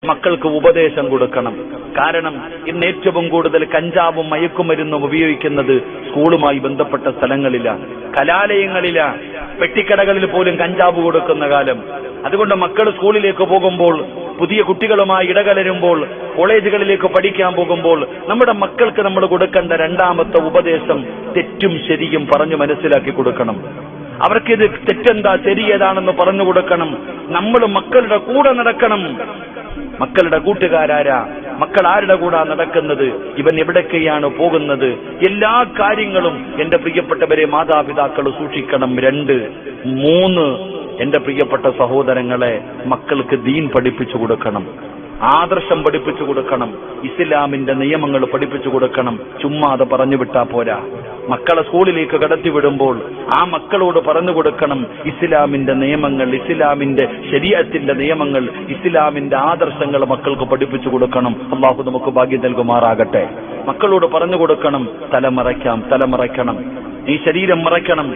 മക്കൾക്ക് ഉപദേശം കൊടുക്കണം. കാരണം ഇന്ന് ഏറ്റവും കൂടുതൽ കഞ്ചാവും മയക്കുമരുന്നും ഉപയോഗിക്കുന്നത് സ്കൂളുമായി ബന്ധപ്പെട്ട സ്ഥലങ്ങളിലാണ്, കലാലയങ്ങളിലാണ്, പെട്ടിക്കടകളിൽ പോലും കഞ്ചാവ് കൊടുക്കുന്ന കാലം. അതുകൊണ്ട് മക്കൾ സ്കൂളിലേക്ക് പോകുമ്പോൾ, പുതിയ കുട്ടികളുമായി ഇടകലരുമ്പോൾ, കോളേജുകളിലേക്ക് പഠിക്കാൻ പോകുമ്പോൾ നമ്മുടെ മക്കൾക്ക് നമ്മൾ കൊടുക്കേണ്ട രണ്ടാമത്തെ ഉപദേശം തെറ്റും ശരിയും പറഞ്ഞു മനസ്സിലാക്കി കൊടുക്കണം. അവർക്കിത് തെറ്റെന്താ ശരി ഏതാണെന്ന് പറഞ്ഞു കൊടുക്കണം. നമ്മൾ മക്കളുടെ കൂടെ നടക്കണം. മക്കളുടെ കൂട്ടുകാരാരാ, മക്കൾ ആരുടെ കൂടാ നടക്കുന്നത്, ഇവൻ എവിടൊക്കെയാണ് പോകുന്നത്, എല്ലാ കാര്യങ്ങളും എന്റെ പ്രിയപ്പെട്ടവരെ മാതാപിതാക്കൾ സൂക്ഷിക്കണം. 2, 3 എന്റെ പ്രിയപ്പെട്ട സഹോദരങ്ങളെ, മക്കൾക്ക് ദീൻ പഠിപ്പിച്ചു കൊടുക്കണം, ആദർശം പഠിപ്പിച്ചു കൊടുക്കണം, ഇസ്ലാമിന്റെ നിയമങ്ങൾ പഠിപ്പിച്ചു കൊടുക്കണം. ചുമ്മാതെ പറഞ്ഞു വിട്ടാ പോരാ. മക്കളെ സ്കൂളിലേക്ക് കടത്തിവിടുമ്പോൾ ആ മക്കളോട് പറഞ്ഞു കൊടുക്കണം ഇസ്ലാമിന്റെ നിയമങ്ങൾ, ഇസ്ലാമിന്റെ ശരീഅത്തിന്റെ നിയമങ്ങൾ, ഇസ്ലാമിന്റെ ആദർശങ്ങൾ മക്കൾക്ക് പഠിപ്പിച്ചു കൊടുക്കണം. അല്ലാഹു നമുക്ക് ഭാഗ്യം നൽകുമാറാകട്ടെ. മക്കളോട് പറഞ്ഞു കൊടുക്കണം, തല മറയ്ക്കണം, ഈ ശരീരം മറയ്ക്കണം.